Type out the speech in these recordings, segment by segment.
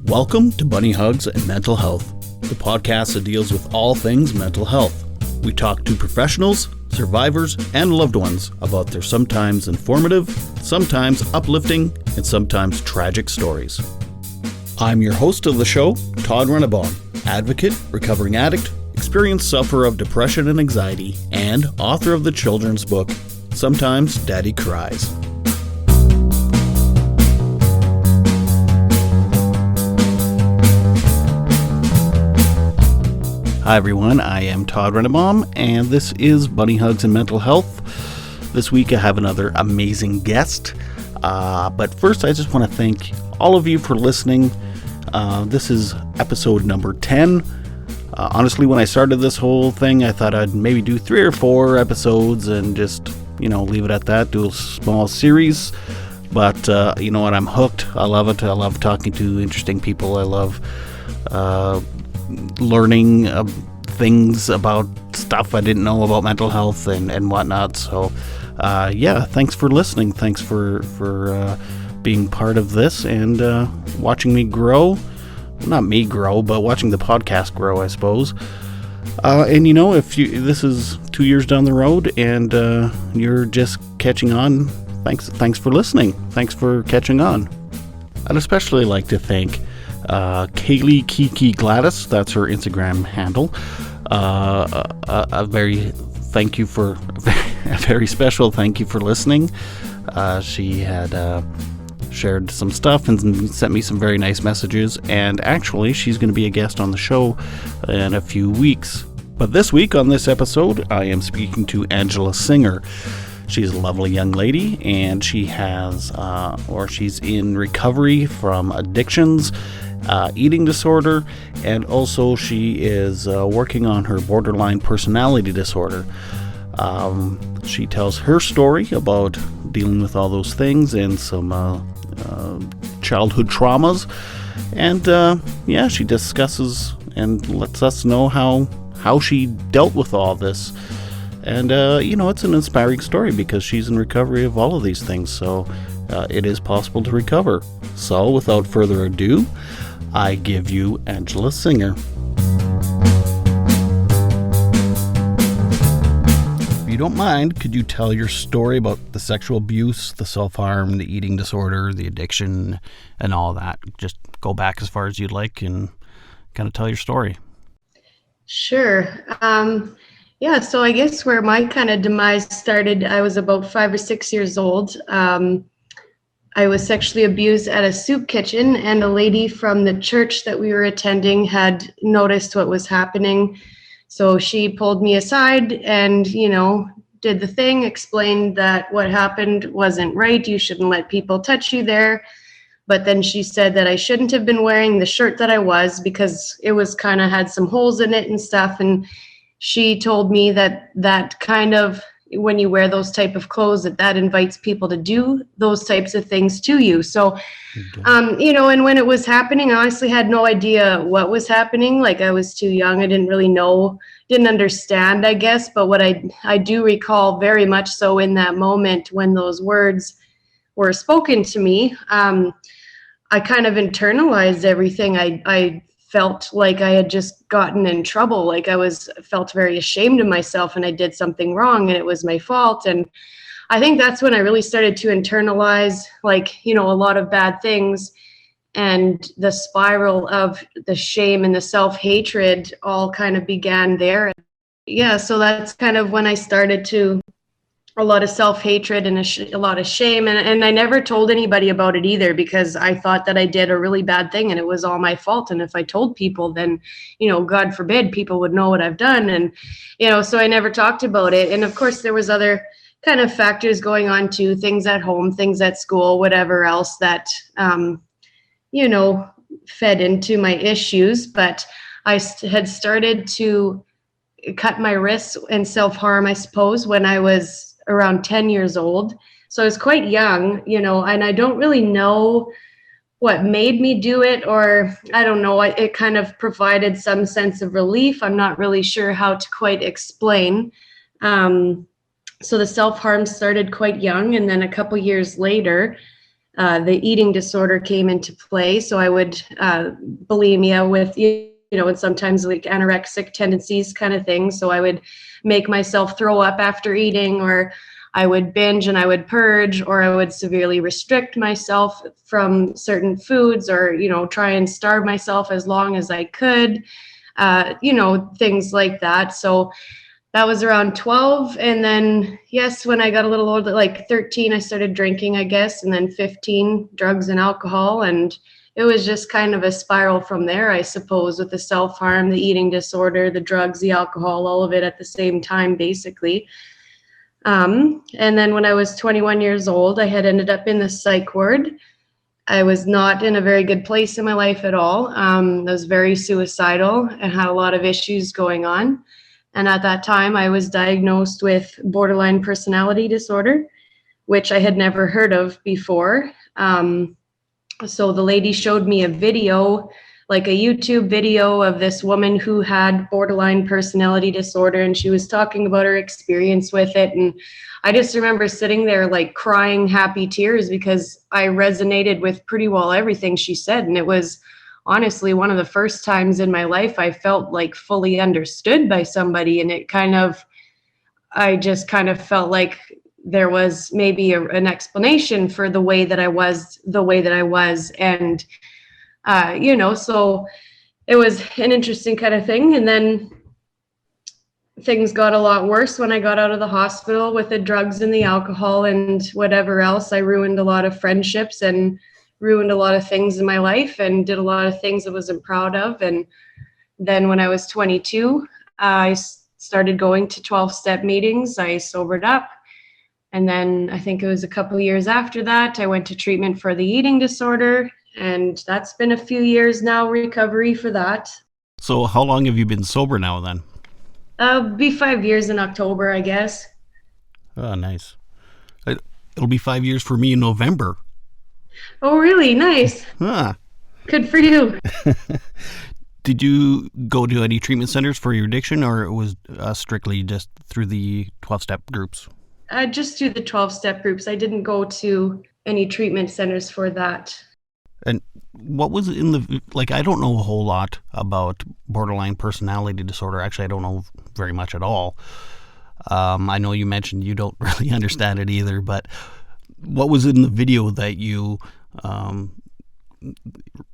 Welcome to Bunny Hugs and Mental Health, the podcast that deals with all things mental health. We talk to professionals, survivors, and loved ones about their sometimes informative, sometimes uplifting, and sometimes tragic stories. I'm your host of the show, Todd Rennebaum, advocate, recovering addict, experienced sufferer of depression and anxiety, and author of the children's book, Sometimes Daddy Cries. Hi everyone, I am Todd Rennebaum, and this is Bunny Hugs and Mental Health. This week I have another amazing guest, but first I just want to thank all of you for listening. This is episode number 10. Honestly, when I started this whole thing, I thought I'd maybe do 3 or 4 episodes and just, leave it at that, do a small series. But you know what, I'm hooked. I love it. I love talking to interesting people. I love learning things about stuff I didn't know about mental health and whatnot. So thanks for listening. Thanks for being part of this and watching me grow. Not me grow, but watching the podcast grow, I suppose. If this is 2 years down the road and you're just catching on, thanks for listening. Thanks for catching on. I'd especially like to thank Kaylee Kiki Gladys, that's her Instagram handle. A very special thank you for listening. She had shared some stuff and sent me some very nice messages, and actually she's going to be a guest on the show in a few weeks. But this week on this episode, I am speaking to Angela Singer. She's a lovely young lady, and she has, she's in recovery from addictions, eating disorder, and also she is working on her borderline personality disorder. She tells her story about dealing with all those things and some childhood traumas, and she discusses and lets us know how she dealt with all this. And it's an inspiring story because she's in recovery of all of these things, so it is possible to recover. So without further ado, I give you Angela Singer. If you don't mind, could you tell your story about the sexual abuse, the self-harm, the eating disorder, the addiction, and all that? Just go back as far as you'd like and kind of tell your story. Sure. So I guess where my kind of demise started, I was about 5 or 6 years old. I was sexually abused at a soup kitchen, and a lady from the church that we were attending had noticed what was happening. So she pulled me aside and, did the thing, explained that what happened wasn't right. You shouldn't let people touch you there. But then she said that I shouldn't have been wearing the shirt that I was because it was kind of had some holes in it and stuff. And she told me that kind of, when you wear those type of clothes, that invites people to do those types of things to you. So, and when it was happening, I honestly had no idea what was happening. Like, I was too young. I didn't really know, didn't understand, I guess. But what I do recall very much so in that moment when those words were spoken to me, I kind of internalized everything. I felt like I had just gotten in trouble, like felt very ashamed of myself and I did something wrong and it was my fault. And I think that's when I really started to internalize, a lot of bad things, and the spiral of the shame and the self-hatred all kind of began there. Yeah, so that's kind of when I started to a lot of self-hatred and a lot of shame. And I never told anybody about it either because I thought that I did a really bad thing and it was all my fault. And if I told people, then, God forbid, people would know what I've done. And, so I never talked about it. And of course, there was other kind of factors going on too, things at home, things at school, whatever else that, fed into my issues. But I had started to cut my wrists and self-harm, I suppose, when I was around 10 years old. So I was quite young, and I don't really know what made me do it, or I don't know, it kind of provided some sense of relief. I'm not really sure how to quite explain. So the self-harm started quite young, and then a couple years later, the eating disorder came into play. So I would bulimia with, and sometimes like anorexic tendencies kind of thing. So I would make myself throw up after eating, or I would binge and I would purge, or I would severely restrict myself from certain foods, or, try and starve myself as long as I could, things like that. So that was around 12. And then, yes, when I got a little older, like 13, I started drinking, I guess. And then 15, drugs and alcohol. And it was just kind of a spiral from there, I suppose, with the self-harm, the eating disorder, the drugs, the alcohol, all of it at the same time, basically. And then when I was 21 years old, I had ended up in the psych ward. I was not in a very good place in my life at all. I was very suicidal and had a lot of issues going on. And at that time, I was diagnosed with borderline personality disorder, which I had never heard of before. So the lady showed me a video, like a YouTube video of this woman who had borderline personality disorder, and she was talking about her experience with it. And I just remember sitting there like crying happy tears because I resonated with pretty well everything she said. And it was honestly one of the first times in my life I felt like fully understood by somebody. And I just kind of felt like there was maybe an explanation for the way that I was. And, so it was an interesting kind of thing. And then things got a lot worse when I got out of the hospital with the drugs and the alcohol and whatever else. I ruined a lot of friendships and ruined a lot of things in my life and did a lot of things I wasn't proud of. And then when I was 22, I started going to 12-step meetings. I sobered up. And then I think it was a couple of years after that, I went to treatment for the eating disorder. And that's been a few years now, recovery for that. So how long have you been sober now then? Be 5 years in October, I guess. Oh, nice. It'll be 5 years for me in November. Oh, really? Nice. Huh. Good for you. Did you go to any treatment centers for your addiction, or it was strictly just through the 12-step groups? Just through the 12-step groups. I didn't go to any treatment centers for that. And what was in the, I don't know a whole lot about borderline personality disorder. Actually, I don't know very much at all. I know you mentioned you don't really understand it either, but what was in the video that you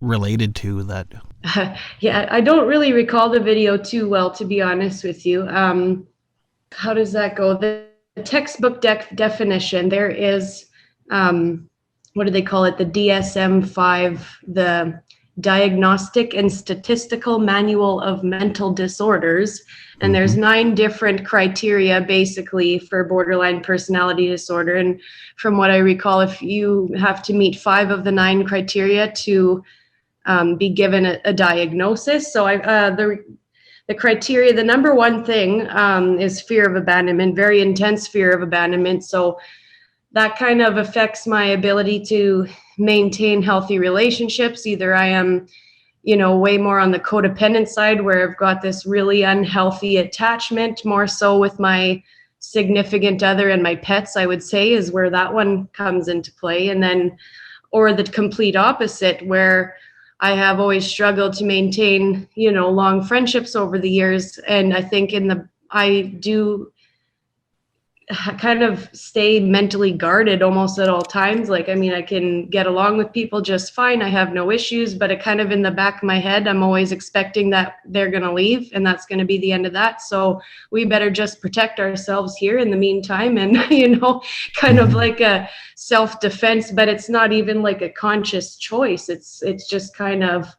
related to that? Yeah, I don't really recall the video too well, to be honest with you. How does that go? The textbook definition, there is, what do they call it? The DSM-5, the Diagnostic and Statistical Manual of Mental Disorders. And there's 9 different criteria basically for borderline personality disorder. And from what I recall, if you have to meet 5 of the 9 criteria to be given a diagnosis. So the criteria, the number one thing is fear of abandonment, very intense fear of abandonment. So that kind of affects my ability to maintain healthy relationships. Either I am, way more on the codependent side where I've got this really unhealthy attachment, more so with my significant other and my pets, I would say, is where that one comes into play. And then, or the complete opposite, where I have always struggled to maintain, long friendships over the years. And I think I do kind of stay mentally guarded almost at all times. I can get along with people just fine. I have no issues, but it kind of in the back of my head, I'm always expecting that they're going to leave and that's going to be the end of that. So we better just protect ourselves here in the meantime. And, kind of like a self-defense, but it's not even like a conscious choice. It's just kind of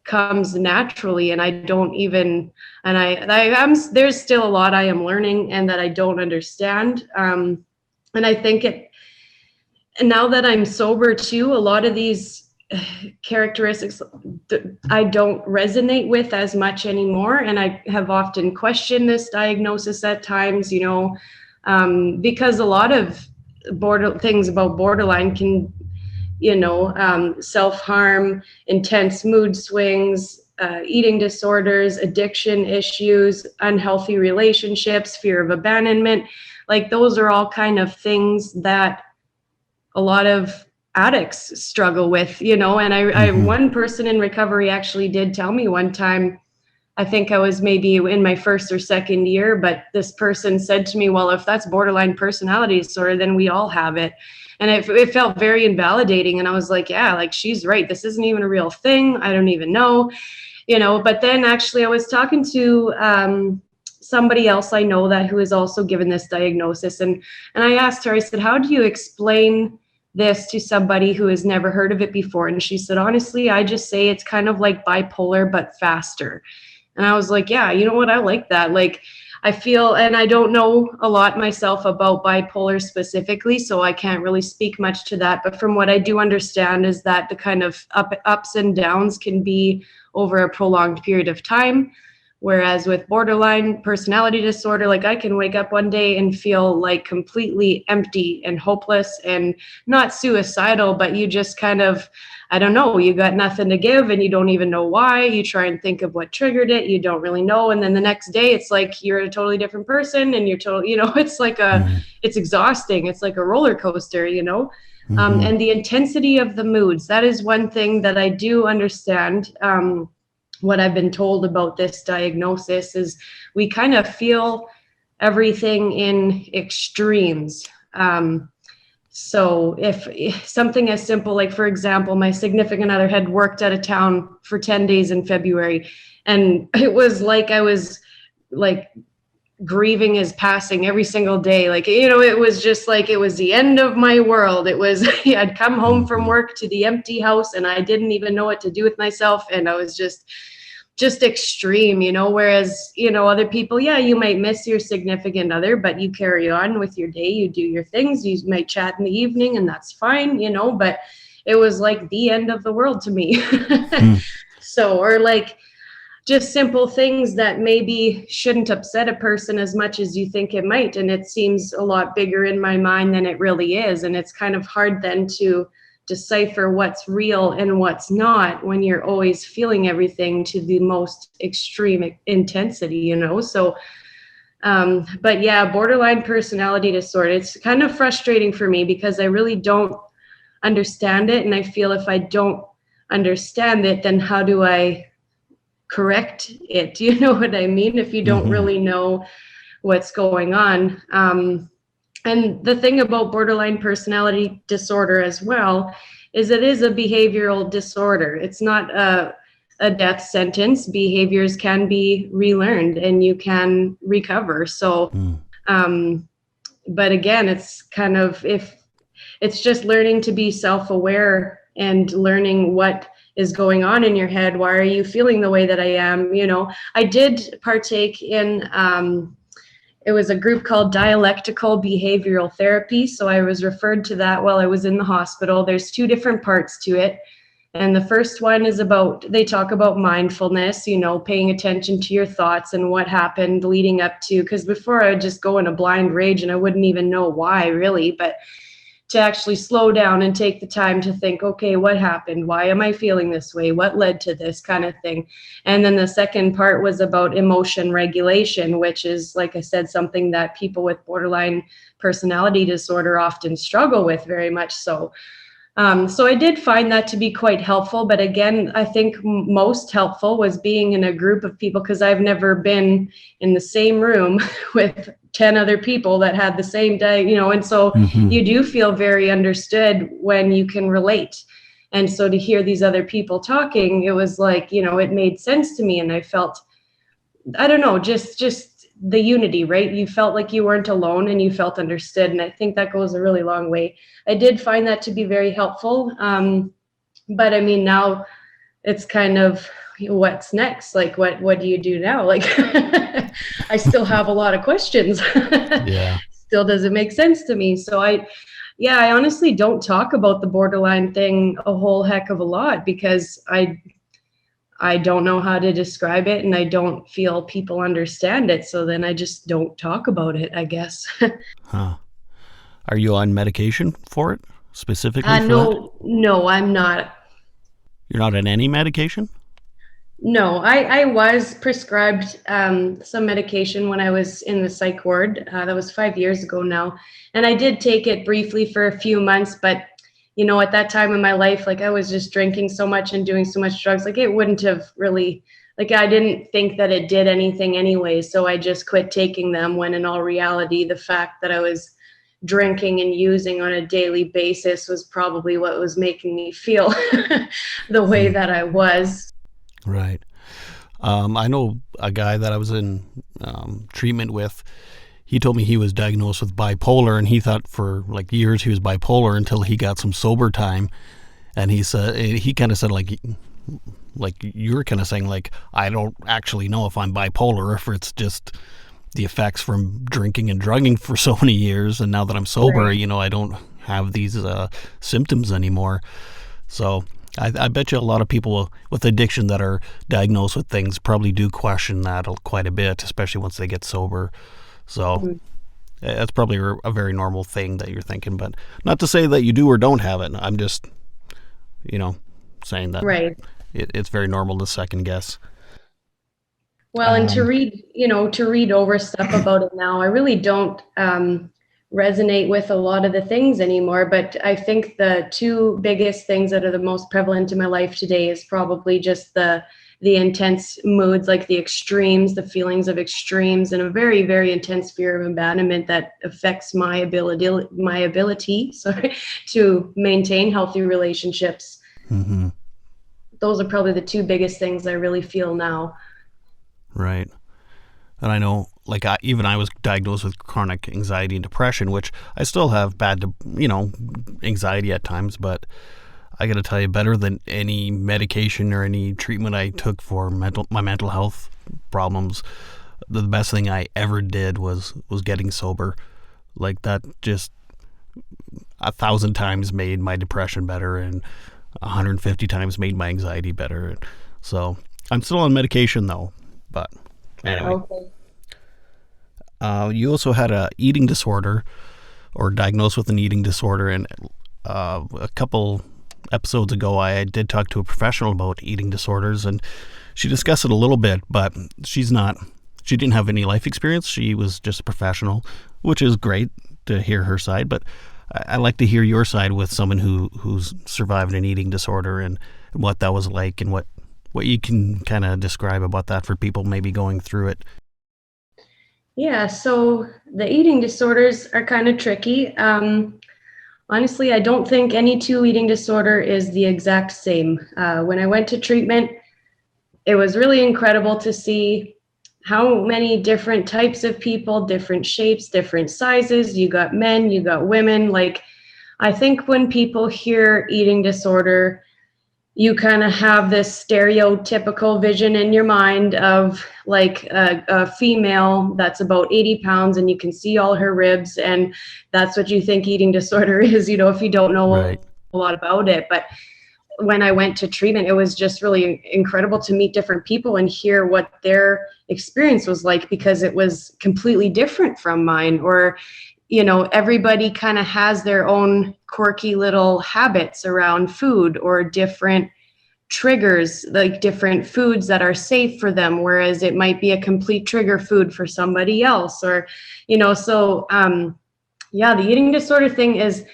comes naturally, and I don't even, and I'm there's still a lot I am learning and that I don't understand. And I think now that I'm sober too, a lot of these characteristics I don't resonate with as much anymore, and I have often questioned this diagnosis at times, because a lot of things about borderline can, self-harm, intense mood swings, eating disorders, addiction issues, unhealthy relationships, fear of abandonment. Those are all kind of things that a lot of addicts struggle with, you know. And I one person in recovery actually did tell me one time, I think I was maybe in my first or second year, but this person said to me, well, if that's borderline personality disorder, then we all have it. And it felt very invalidating. And I was like, yeah, like she's right. This isn't even a real thing. I don't even know, you know. But then actually I was talking to somebody else I know that who is also given this diagnosis. And I asked her, I said, how do you explain this to somebody who has never heard of it before? And she said, honestly, I just say it's kind of like bipolar, but faster. And I was like, yeah, you know what? I like that. Like, I feel, and I don't know a lot myself about bipolar specifically, so I can't really speak much to that. But from what I do understand is that the kind of ups and downs can be over a prolonged period of time. Whereas with borderline personality disorder, like I can wake up one day and feel like completely empty and hopeless and not suicidal, but you just kind of, I don't know, you got nothing to give and you don't even know why. You try and think of what triggered it. You don't really know. And then the next day it's like you're a totally different person and you're totally, you know, it's like it's exhausting. It's like a roller coaster, you know. And the intensity of the moods, that is one thing that I do understand. What I've been told about this diagnosis is we kind of feel everything in extremes. So if something as simple, like for example, my significant other had worked out of town for 10 days in February, and it was like I was like grieving his passing every single day. Like, you know, it was just like, it was the end of my world. It was, I'd come home from work to the empty house and I didn't even know what to do with myself. And I was just extreme, you know. Whereas, you know, other people, yeah, you might miss your significant other, but you carry on with your day, you do your things, you might chat in the evening and that's fine, you know. But it was like the end of the world to me. So, or like just simple things that maybe shouldn't upset a person as much as you think it might, and it seems a lot bigger in my mind than it really is. And it's kind of hard then to decipher what's real and what's not when you're always feeling everything to the most extreme intensity, you know. So but yeah, borderline personality disorder, it's kind of frustrating for me because I really don't understand it. And I feel if I don't understand it, then how do I correct it? You know what I mean? If you don't really know what's going on. And the thing about borderline personality disorder as well is it is a behavioral disorder. It's not a death sentence. Behaviors can be relearned and you can recover. So, but again, it's kind of, if it's just learning to be self-aware and learning what is going on in your head. Why are you feeling the way that I am? You know, I did partake in, it was a group called Dialectical Behavioral Therapy. So I was referred to that while I was in the hospital. There's two different parts to it. And the first one is about, they talk about mindfulness, you know, paying attention to your thoughts and what happened leading up to, because before I would just go in a blind rage and I wouldn't even know why really, but to actually slow down and take the time to think, okay, what happened? Why am I feeling this way? What led to this kind of thing? And then the second part was about emotion regulation, which is, like I said, something that people with borderline personality disorder often struggle with very much so. So I did find that to be quite helpful. But again, I think most helpful was being in a group of people, because I've never been in the same room with 10 other people that had the same day, you know, and so you do feel very understood when you can relate. And so to hear these other people talking, it was like, you know, it made sense to me. And I felt, I don't know, just the unity, right? You felt like you weren't alone and you felt understood. And I think that goes a really long way. I did find that to be very helpful. But I mean, now it's kind of, what's next? Like, what do you do now? Like, I still have a lot of questions. Yeah. Still doesn't make sense to me. So I honestly don't talk about the borderline thing a whole heck of a lot, because I don't know how to describe it and I don't feel people understand it. So then I just don't talk about it, I guess. Huh. Are you on medication for it specifically? No, I'm not. You're not on any medication? No, I was prescribed some medication when I was in the psych ward. That was 5 years ago now. And I did take it briefly for a few months, but at that time in my life, like I was just drinking so much and doing so much drugs, like it wouldn't have really, like I didn't think that it did anything anyway. So I just quit taking them, when in all reality, the fact that I was drinking and using on a daily basis was probably what was making me feel the way that I was. Right. I know a guy that I was in treatment with. He told me he was diagnosed with bipolar, and he thought for like years he was bipolar until he got some sober time. And he kind of said like you're kind of saying, like, I don't actually know if I'm bipolar or if it's just the effects from drinking and drugging for so many years, and now that I'm sober, Right. I don't have these symptoms anymore. So I bet you a lot of people with addiction that are diagnosed with things probably do question that quite a bit, especially once they get sober. So Mhm. that's probably a very normal thing that you're thinking, but not to say that you do or don't have it. I'm just, saying that Right. it's very normal to second guess. Well, and to Um, read, to read over stuff about it now, I really don't resonate with a lot of the things anymore. But I think the two biggest things that are the most prevalent in my life today is probably just the intense moods, like the extremes, the feelings of extremes, and a very, very intense fear of abandonment that affects my ability, sorry, to maintain healthy relationships. mhm, Those are probably the two biggest things I really feel now. right. And I know, like, even I was diagnosed with chronic anxiety and depression, which I still have anxiety at times, but I got to tell you, better than any medication or any treatment I took for my mental health problems, the best thing I ever did was getting sober. Like, that just 1,000 times made my depression better, and 150 times made my anxiety better. So I'm still on medication though, but anyway. Okay. You also had a eating disorder, or diagnosed with an eating disorder, and a couple episodes ago I did talk to a professional about eating disorders, and she discussed it a little bit, but she didn't have any life experience. She was just a professional, which is great to hear her side, but I like to hear your side with someone who's survived an eating disorder, and what that was like, and what you can kind of describe about that for people maybe going through it. Yeah, so the eating disorders are kind of tricky. Honestly, I don't think any two eating disorder is the exact same. When I went to treatment, it was really incredible to see how many different types of people, different shapes, different sizes. You got men, you got women. Like, I think when people hear eating disorder, you kind of have this stereotypical vision in your mind of like a female that's about 80 pounds and you can see all her ribs, and that's what you think eating disorder is, if you don't know Right. a lot about it. But when I went to treatment, it was just really incredible to meet different people and hear what their experience was like, because it was completely different from mine. Or everybody kind of has their own quirky little habits around food, or different triggers, like different foods that are safe for them, whereas it might be a complete trigger food for somebody else. Or so yeah, the eating disorder thing is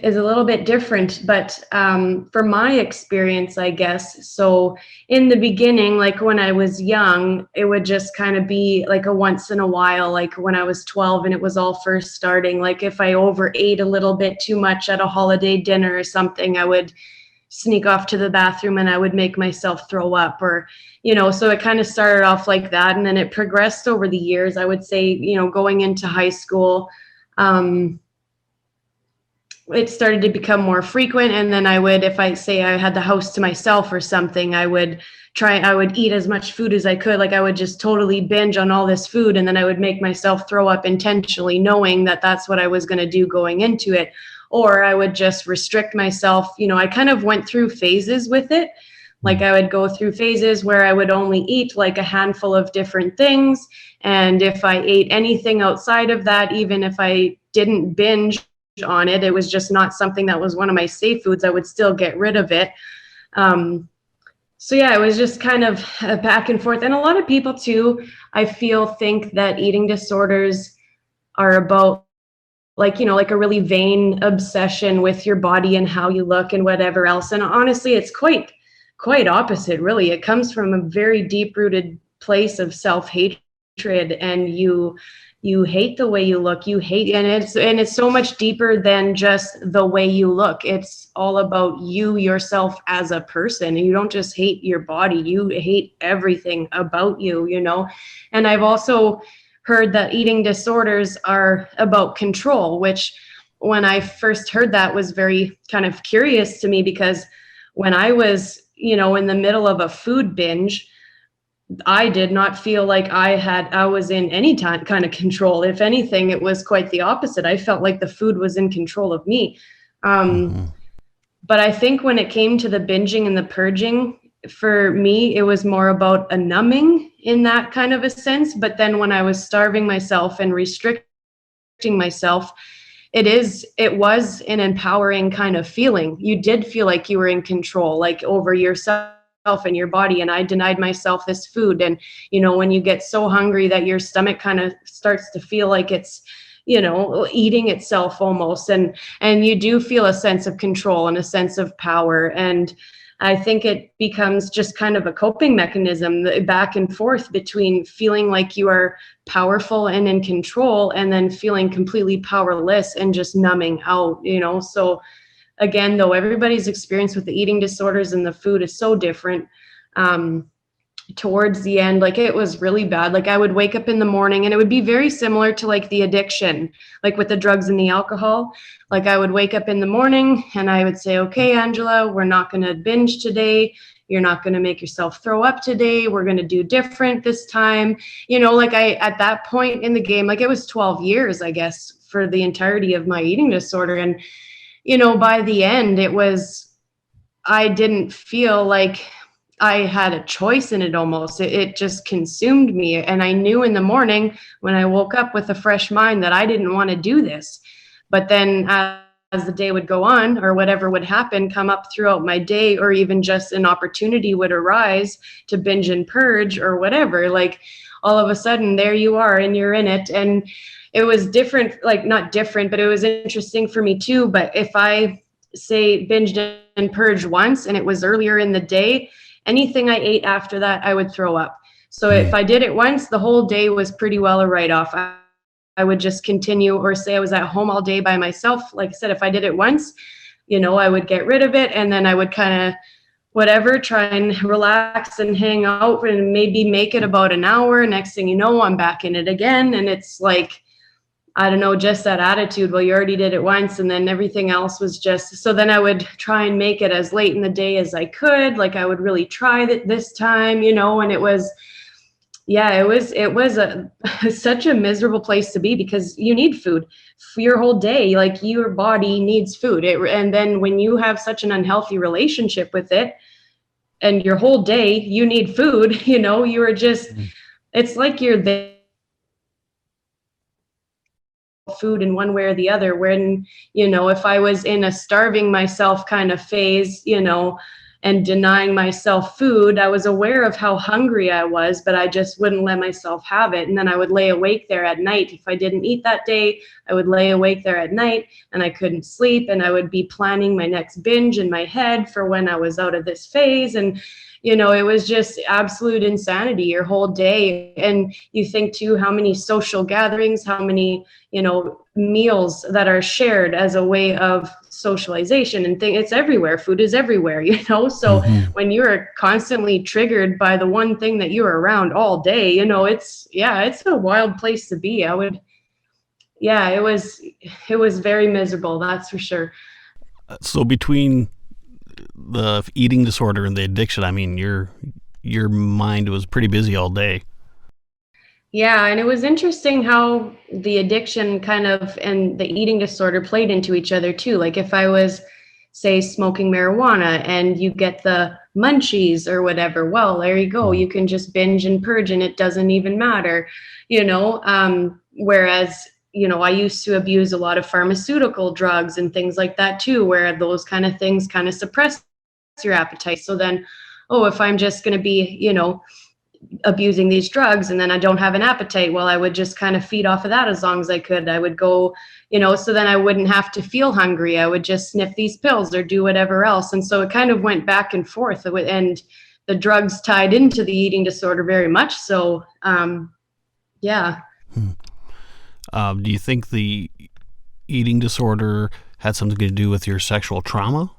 a little bit different. But for my experience, I guess, so in the beginning, like when I was young, it would just kind of be like a once in a while, like when I was 12 and it was all first starting, like if I overate a little bit too much at a holiday dinner or something, I would sneak off to the bathroom and I would make myself throw up. Or so it kind of started off like that, and then it progressed over the years. I would say, going into high school, it started to become more frequent. And then I would, if I say I had the house to myself or something, I would eat as much food as I could. Like I would just totally binge on all this food, and then I would make myself throw up intentionally, knowing that that's what I was going to do going into it. Or I would just restrict myself. I kind of went through phases with it. Like Mm. I would go through phases where I would only eat like a handful of different things. And if I ate anything outside of that, even if I didn't binge on it, it was just not something that was one of my safe foods, I would still get rid of it. So yeah, it was just kind of a back and forth. And a lot of people too, I feel, think that eating disorders are about like, you know, like a really vain obsession with your body and how you look and whatever else. And honestly, it's quite opposite, really. It comes from a very deep rooted place of self-hatred, and you hate the way you look. You hate, and it's so much deeper than just the way you look. It's all about you yourself as a person. And you don't just hate your body, you hate everything about you, you know. And I've also heard that eating disorders are about control, which when I first heard that was very kind of curious to me, because when I was, you know, in the middle of a food binge, I did not feel like I was in any kind of control. If anything, it was quite the opposite. I felt like the food was in control of me. Mm-hmm. But I think when it came to the binging and the purging, for me, it was more about a numbing in that kind of a sense. But then when I was starving myself and restricting myself, it was an empowering kind of feeling. You did feel like you were in control, like over yourself and your body. And I denied myself this food. And, you know, when you get so hungry that your stomach kind of starts to feel like it's, you know, eating itself almost. And you do feel a sense of control and a sense of power. And I think it becomes just kind of a coping mechanism, the back and forth between feeling like you are powerful and in control, and then feeling completely powerless and just numbing out, you know. So again, though, everybody's experience with the eating disorders and the food is so different. Towards the end, like, it was really bad. Like, I would wake up in the morning, and it would be very similar to like the addiction, like with the drugs and the alcohol. Like, I would wake up in the morning and I would say, okay, Angela, we're not going to binge today. You're not going to make yourself throw up today. We're going to do different this time. You know, like, at that point in the game, like, it was 12 years, I guess, for the entirety of my eating disorder. And, you know, by the end, I didn't feel like I had a choice in it almost. It just consumed me. And I knew in the morning when I woke up with a fresh mind that I didn't want to do this. But then as the day would go on, or whatever would happen, come up throughout my day, or even just an opportunity would arise to binge and purge or whatever, like, all of a sudden there you are and you're in it. And it was different, like, not different, but it was interesting for me too. But if I say binged and purged once and it was earlier in the day, anything I ate after that, I would throw up. So if I did it once, the whole day was pretty well a write-off. I would just continue, or say I was at home all day by myself. Like I said, if I did it once, you know, I would get rid of it, and then I would kind of whatever, try and relax and hang out and maybe make it about an hour. Next thing you know, I'm back in it again. And it's like, I don't know, just that attitude. Well, you already did it once, and then everything else was just, so then I would try and make it as late in the day as I could. Like, I would really try it this time, you know. And it was, yeah, it was such a miserable place to be, because you need food for your whole day. Like, your body needs food. And then when you have such an unhealthy relationship with it, and your whole day you need food, you know, you are just, it's like you're there food in one way or the other. When, you know, if I was in a starving myself kind of phase, you know, and denying myself food, I was aware of how hungry I was, but I just wouldn't let myself have it. And then I would lay awake there at night. If I didn't eat that day, I would lay awake there at night, and I couldn't sleep, and I would be planning my next binge in my head for when I was out of this phase. And, you know, it was just absolute insanity your whole day. And you think too, how many social gatherings, how many, you know, meals that are shared as a way of socialization and thing. It's everywhere. Food is everywhere, you know. So when you're constantly triggered by the one thing that you're around all day, you know, it's a wild place to be. It was very miserable, that's for sure. So between the eating disorder and the addiction, I mean, your mind was pretty busy all day. Yeah, and it was interesting how the addiction kind of and the eating disorder played into each other too. Like, if I was, say, smoking marijuana and you get the munchies or whatever, well, there you go. You can just binge and purge and it doesn't even matter, you know. Whereas, you know, I used to abuse a lot of pharmaceutical drugs and things like that too, where those kind of things kind of suppress your appetite. So then, oh, if I'm just going to be, you know, abusing these drugs, and then I don't have an appetite. Well, I would just kind of feed off of that as long as I could. I would go, so then I wouldn't have to feel hungry. I would just sniff these pills or do whatever else. And so it kind of went back and forth, and the drugs tied into the eating disorder very much. So, yeah. Do you think the eating disorder had something to do with your sexual trauma?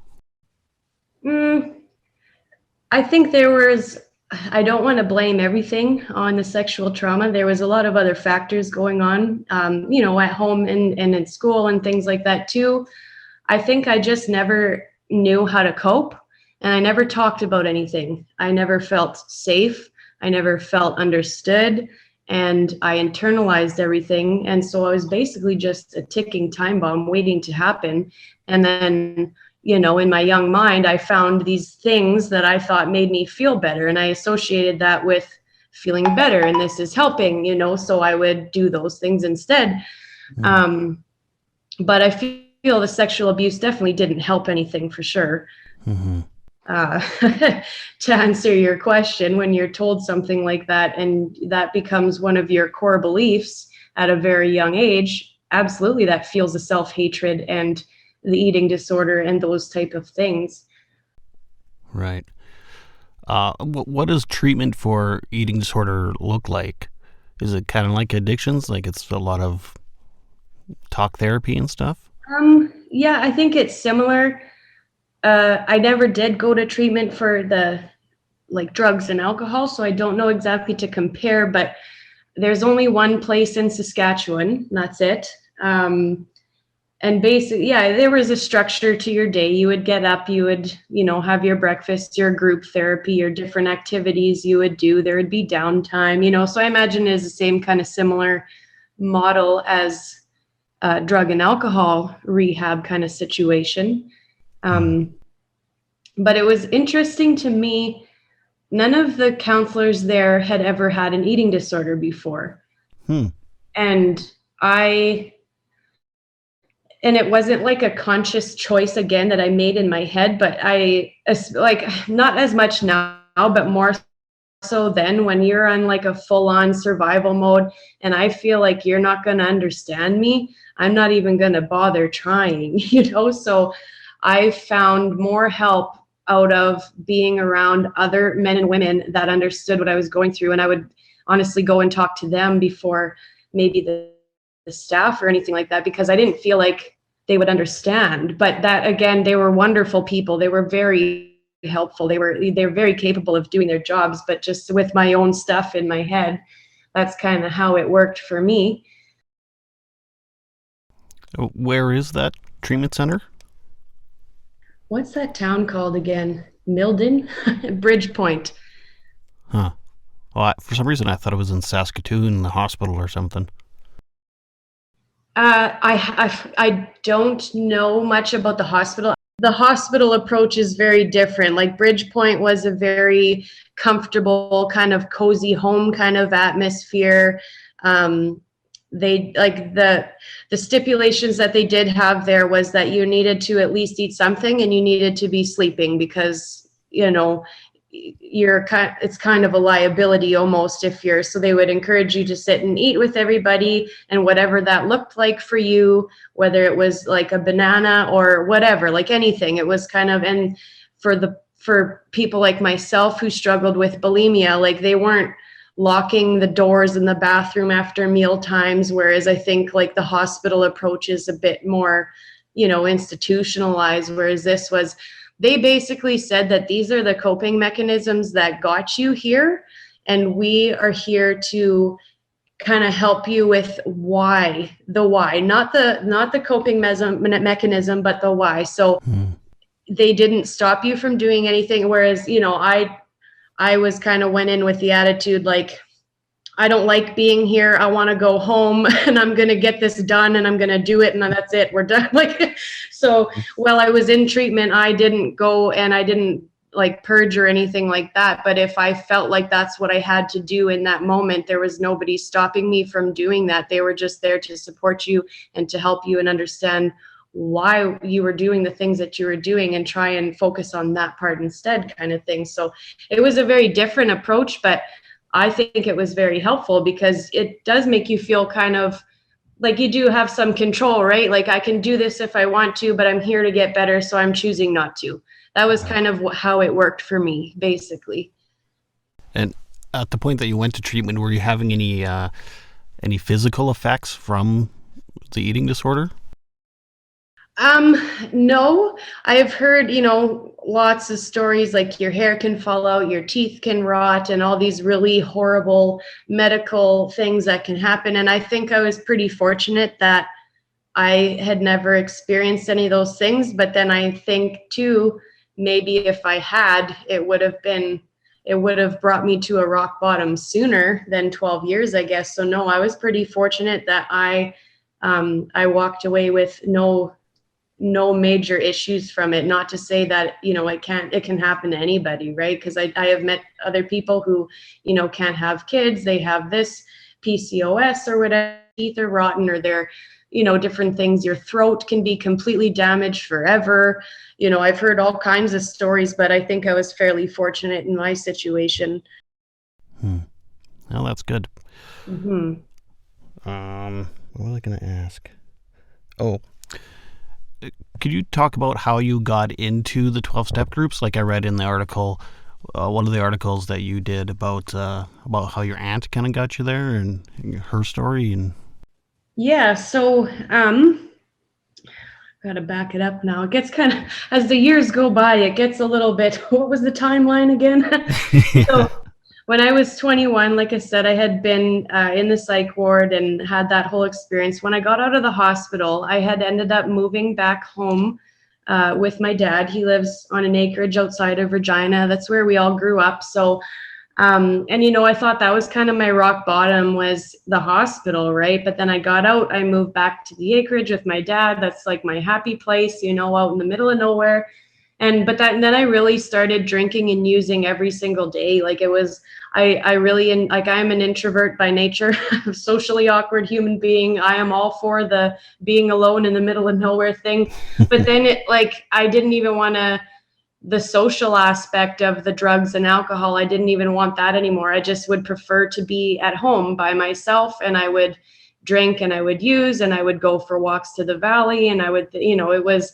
I think I don't want to blame everything on the sexual trauma. There was a lot of other factors going on, at home and in school and things like that too. I think I just never knew how to cope, and I never talked about anything. I never felt safe. I never felt understood, and I internalized everything. And so I was basically just a ticking time bomb waiting to happen. And then, in my young mind, I found these things that I thought made me feel better, and I associated that with feeling better, and this is helping, so I would do those things instead. But I feel the sexual abuse definitely didn't help anything for sure. Mm-hmm. To answer your question, when you're told something like that and that becomes one of your core beliefs at a very young age, absolutely that fuels the self-hatred and the eating disorder and those type of things. Right. What does treatment for eating disorder look like? Is it kind of like addictions? Like it's a lot of talk therapy and stuff? Yeah, I think it's similar. I never did go to treatment for the drugs and alcohol, so I don't know exactly to compare, but there's only one place in Saskatchewan, that's it. And basically, yeah, there was a structure to your day. You would get up, you would, have your breakfast, your group therapy, your different activities you would do. There would be downtime, so I imagine it's the same kind of similar model as drug and alcohol rehab kind of situation. But it was interesting to me, none of the counselors there had ever had an eating disorder before. And it wasn't like a conscious choice again that I made in my head, but not as much now, but more so then when you're on like a full-on survival mode and I feel like you're not going to understand me, I'm not even going to bother trying, So I found more help out of being around other men and women that understood what I was going through. And I would honestly go and talk to them before maybe the staff or anything like that, because I didn't feel like they would understand. But that, again, they were wonderful people. They were very helpful. They're very capable of doing their jobs, but just with my own stuff in my head, that's kind of how it worked for me. Where is that treatment center? What's that town called again? Milden? Bridgepoint. Huh. Well, for some reason I thought it was in Saskatoon, the hospital or something. I don't know much about the hospital. The hospital approach is very different. Like Bridgepoint was a very comfortable, kind of cozy home kind of atmosphere. They the stipulations that they did have there was that you needed to at least eat something and you needed to be sleeping, because it's kind of a liability almost if you're, so they would encourage you to sit and eat with everybody, and whatever that looked like for you, whether it was like a banana or whatever, like anything, it was kind of, and for people like myself who struggled with bulimia, like they weren't locking the doors in the bathroom after meal times, whereas I think like the hospital approach is a bit more, institutionalized, whereas this was, they basically said that these are the coping mechanisms that got you here, and we are here to kind of help you with the why, not the coping mechanism, but the why. So they didn't stop you from doing anything, whereas, I was kind of went in with the attitude like, I don't like being here. I want to go home and I'm going to get this done and I'm going to do it. And then that's it. We're done. So while I was in treatment, I didn't go and I didn't like purge or anything like that. But if I felt like that's what I had to do in that moment, there was nobody stopping me from doing that. They were just there to support you and to help you and understand why you were doing the things that you were doing and try and focus on that part instead, kind of thing. So it was a very different approach, but I think it was very helpful because it does make you feel kind of like you do have some control, right? Like I can do this if I want to, but I'm here to get better, so I'm choosing not to. That was Right. kind of how it worked for me, basically. And at the point that you went to treatment, were you having any physical effects from the eating disorder? Um, no, I've heard, lots of stories like your hair can fall out, your teeth can rot, and all these really horrible medical things that can happen. And I think I was pretty fortunate that I had never experienced any of those things. But then I think too, maybe if I had, it would have brought me to a rock bottom sooner than 12 years, I guess. So no, I was pretty fortunate that I walked away with no major issues from it. Not to say that, it can happen to anybody, right? Because I have met other people who, can't have kids, they have this PCOS or whatever, teeth are rotten, or they're, different things. Your throat can be completely damaged forever. I've heard all kinds of stories, but I think I was fairly fortunate in my situation. Hmm. Well, that's good. Hmm. What was I going to ask? Oh, could you talk about how you got into the 12-step groups? Like I read in the article, one of the articles that you did about how your aunt kind of got you there and her story. And Yeah, so gotta back it up now. It gets kind of, as the years go by, it gets a little bit, what was the timeline again? So yeah. when I was 21, like I said, I had been in the psych ward and had that whole experience. When I got out of the hospital, I had ended up moving back home with my dad. He lives on an acreage outside of Regina. That's where we all grew up. So and I thought that was kind of my rock bottom, was the hospital, right? But then I got out, I moved back to the acreage with my dad. That's like my happy place, out in the middle of nowhere. And then I really started drinking and using every single day. Like it was, I really, like I'm an introvert by nature, socially awkward human being. I am all for the being alone in the middle of nowhere thing. But then I didn't even want to, the social aspect of the drugs and alcohol, I didn't even want that anymore. I just would prefer to be at home by myself, and I would drink and I would use and I would go for walks to the valley, and I would, it was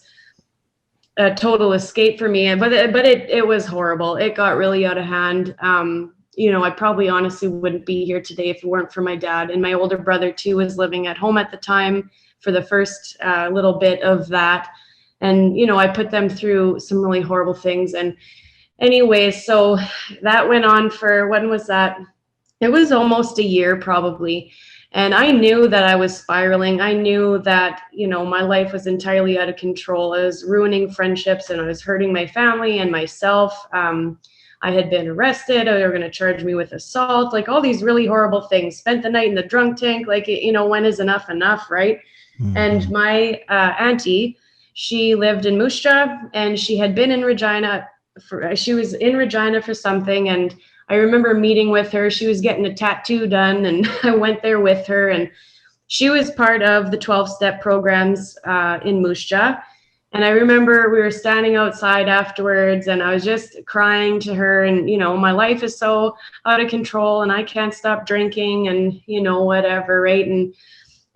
a total escape for me. But it was horrible. It got really out of hand. I probably honestly wouldn't be here today if it weren't for my dad. And my older brother too was living at home at the time for the first little bit of that. And I put them through some really horrible things. And anyways, so that went on for, when was that? It was almost a year probably. And I knew that I was spiraling. I knew that, my life was entirely out of control. I was ruining friendships and I was hurting my family and myself. I had been arrested. They were going to charge me with assault, like all these really horrible things. Spent the night in the drunk tank. Like, when is enough enough, right? And Mm-hmm. my auntie, she lived in Moose Jaw, and she had been in Regina she was in Regina for something. And I remember meeting with her. She was getting a tattoo done, and I went there with her. And she was part of the 12-step programs in Moose Jaw. And I remember we were standing outside afterwards, and I was just crying to her. And, my life is so out of control, and I can't stop drinking, and, whatever, right?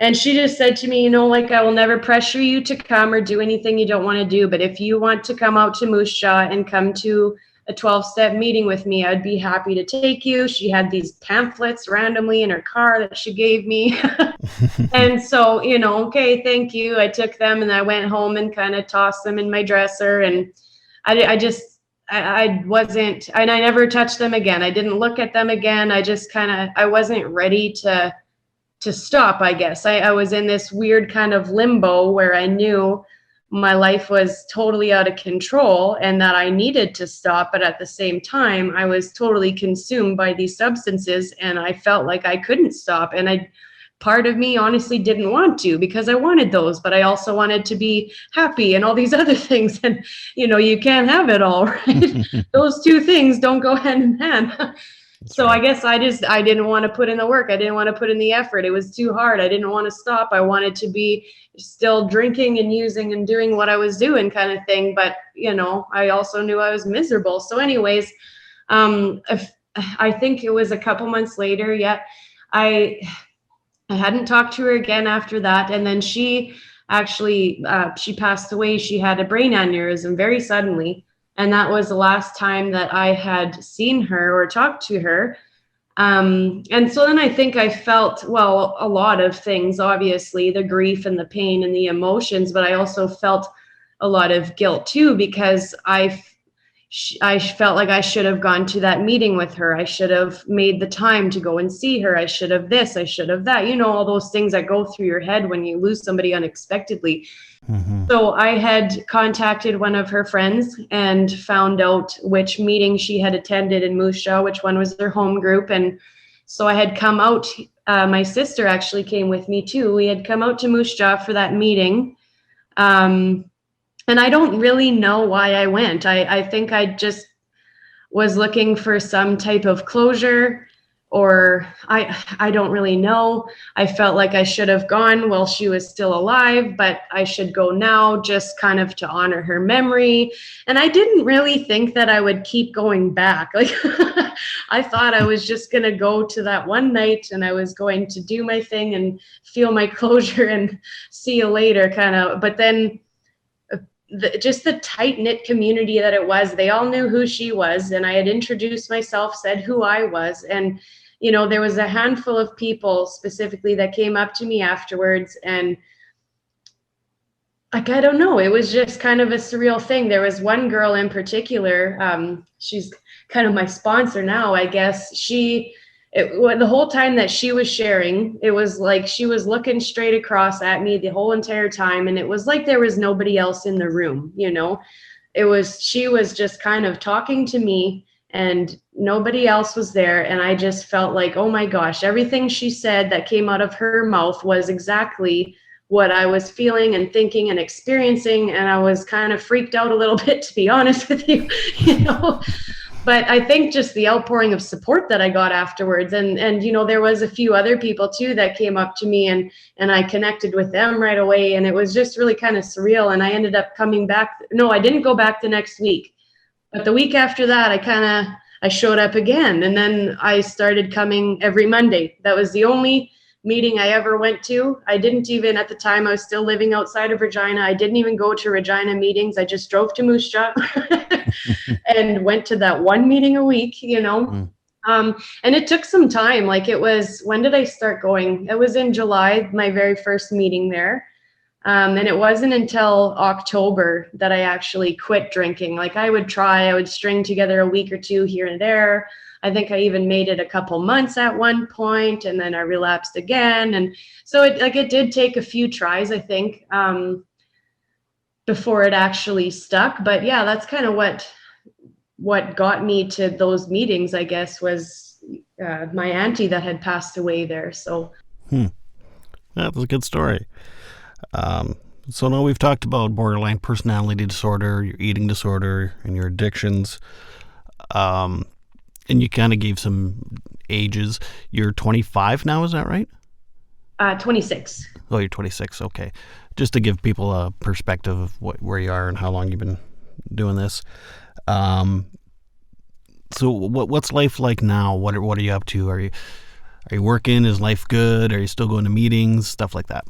And she just said to me, like, I will never pressure you to come or do anything you don't want to do. But if you want to come out to Moose Jaw and come to a 12-step meeting with me, I'd be happy to take you. She had these pamphlets randomly in her car that she gave me. And so, okay, thank you. I took them and I went home and kind of tossed them in my dresser. And I wasn't, and I never touched them again. I didn't look at them again. I wasn't ready to stop, I guess. I was in this weird kind of limbo where I knew my life was totally out of control and that I needed to stop. But at the same time, I was totally consumed by these substances and I felt like I couldn't stop. And part of me honestly didn't want to, because I wanted those, but I also wanted to be happy and all these other things. And, you can't have it all, right? Those two things don't go hand in hand. That's So I right. guess I didn't want to put in the work. I didn't want to put in the effort. It was too hard. I didn't want to stop. I wanted to be still drinking and using and doing what I was doing, kind of thing. But, I also knew I was miserable. So anyways, I think it was a couple months later. Yeah. I hadn't talked to her again after that. And then she actually, she passed away. She had a brain aneurysm very suddenly. And that was the last time that I had seen her or talked to her. And so then I think I felt, well, a lot of things, obviously, the grief and the pain and the emotions, but I also felt a lot of guilt too, because I felt like I should have gone to that meeting with her. I should have made the time to go and see her. I should have this, I should have that, all those things that go through your head when you lose somebody unexpectedly. Mm-hmm. So I had contacted one of her friends and found out which meeting she had attended in Moose Jaw, which one was their home group. And so I had come out, my sister actually came with me too. We had come out to Moose Jaw for that meeting. And I don't really know why I went. I think I just was looking for some type of closure, or I don't really know. I felt like I should have gone while she was still alive, but I should go now just kind of to honor her memory. And I didn't really think that I would keep going back. Like I thought I was just going to go to that one night and I was going to do my thing and feel my closure and see you later kind of. But then just the tight-knit community that it was, they all knew who she was, and I had introduced myself, said who I was, and there was a handful of people specifically that came up to me afterwards, and like, I don't know, it was just kind of a surreal thing. There was one girl in particular, she's kind of my sponsor now, I guess. The whole time that she was sharing, it was like she was looking straight across at me the whole entire time, and it was like there was nobody else in the room. She was just kind of talking to me and nobody else was there, and I just felt like, oh my gosh, everything she said that came out of her mouth was exactly what I was feeling and thinking and experiencing, and I was kind of freaked out a little bit, to be honest with you. But I think just the outpouring of support that I got afterwards, and there was a few other people too that came up to me, and I connected with them right away, and it was just really kind of surreal. And I ended up coming back. No, I didn't go back the next week, but the week after that, I showed up again, and then I started coming every Monday. That was the only meeting I ever went to. I didn't even, at the time, I was still living outside of Regina. I didn't even go to Regina meetings. I just drove to Moose Jaw and went to that one meeting a week, And it took some time. Like, it was, when did I start going? It was in July, my very first meeting there. And it wasn't until October that I actually quit drinking. Like, I would string together a week or two here and there. I think I even made it a couple months at one point, and then I relapsed again. And so it did take a few tries, I think, before it actually stuck. But yeah, that's kind of what got me to those meetings, I guess, was my auntie that had passed away there. So that was a good story. So now we've talked about borderline personality disorder, your eating disorder, and your addictions. And you kind of gave some ages. You're 25 now, is that right? 26. Oh, you're 26. Okay. Just to give people a perspective of where you are and how long you've been doing this. So what's life like now? What are you up to? Are you working? Is life good? Are you still going to meetings? Stuff like that.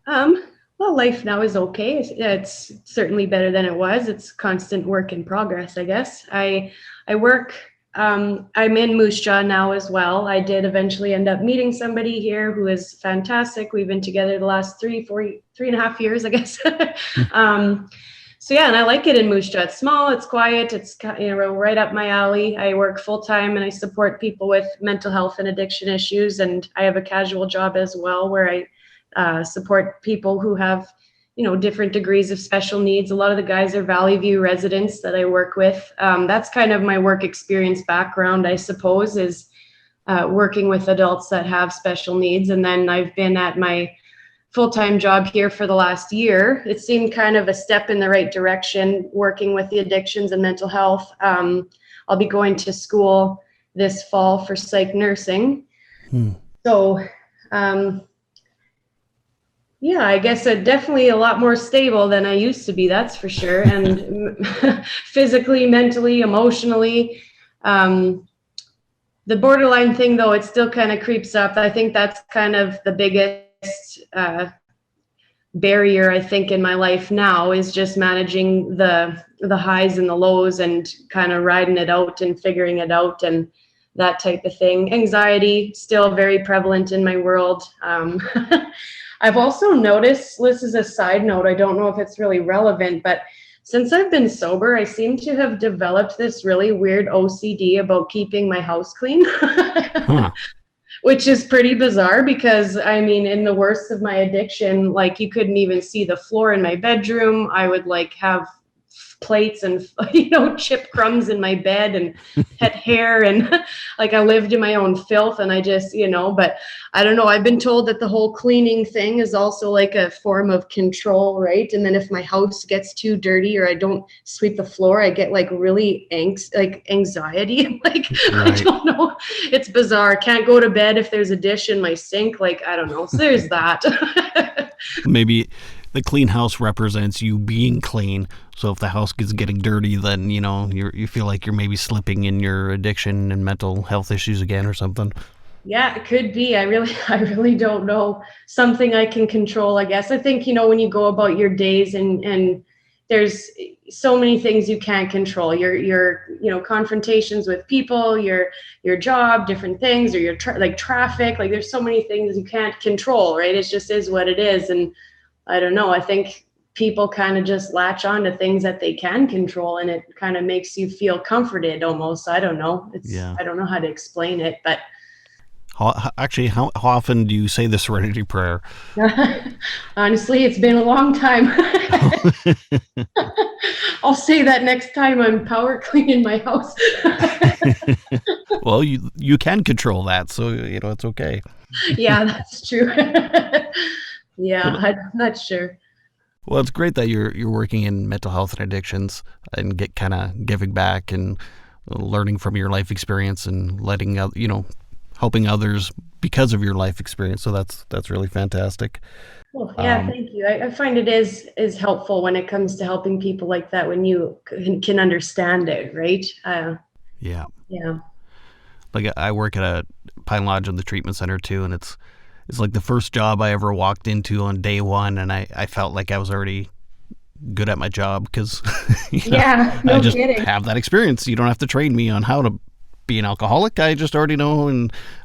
Well, life now is okay. It's certainly better than it was. It's constant work in progress, I guess. I work. I'm in Moose Jaw now as well. I did eventually end up meeting somebody here who is fantastic. We've been together the last 3.5 years, I guess. So yeah, and I like it in Moose Jaw. It's small, it's quiet, it's right up my alley. I work full time and I support people with mental health and addiction issues. And I have a casual job as well where I support people who have different degrees of special needs. A lot of the guys are Valley View residents that I work with. That's kind of my work experience background, I suppose, is working with adults that have special needs. And then I've been at my full-time job here for the last year. It seemed kind of a step in the right direction, working with the addictions and mental health. I'll be going to school this fall for psych nursing. So, yeah, I guess definitely a lot more stable than I used to be, that's for sure. And physically, mentally, emotionally. The borderline thing, though, it still kind of creeps up. I think that's kind of the biggest barrier, I think, in my life now, is just managing the highs and the lows and kind of riding it out and figuring it out and that type of thing. Anxiety still very prevalent in my world. I've also noticed, this is a side note, I don't know if it's really relevant, but since I've been sober, I seem to have developed this really weird OCD about keeping my house clean. Huh. Which is pretty bizarre because, I mean, in the worst of my addiction, like, you couldn't even see the floor in my bedroom. I would like have plates and chip crumbs in my bed and had hair, and like I lived in my own filth, and I just, but I don't know, I've been told that the whole cleaning thing is also like a form of control, right? And then if my house gets too dirty or I don't sweep the floor, I get like really anxiety. Like, I Right. don't know, it's bizarre. Can't go to bed if there's a dish in my sink. Like, I don't know, so there's that. Maybe the clean house represents you being clean. So if the house is getting dirty, then you feel like you're maybe slipping in your addiction and mental health issues again or something. Yeah, it could be. I really don't know. Something I can control, I guess. I think, when you go about your days and there's so many things you can't control. Your confrontations with people, your job, different things, or your like traffic. Like, there's so many things you can't control, right? It just is what it is. And I don't know. I think people kind of just latch on to things that they can control, and it kind of makes you feel comforted almost. I don't know. Yeah. I don't know how to explain it, but How often do you say the Serenity Prayer? honestly, it's been a long time. I'll say that next time I'm power cleaning my house. Well, you can control that, so it's okay. Yeah, that's true. Yeah, Well, I'm not sure. well, it's great that you're working in mental health and addictions and get kind of giving back and learning from your life experience and helping others because of your life experience. So that's really fantastic. Well, yeah, Um, thank you. I find it is helpful when it comes to helping people like that, when you can understand it, right? yeah, Yeah. like I work at a Pine Lodge in the treatment center too, and it's like the first job I ever walked into on day one, and I felt like I was already good at my job because Yeah, I no just kidding. have that experience. You don't have to train me on how to be an alcoholic. I just already know,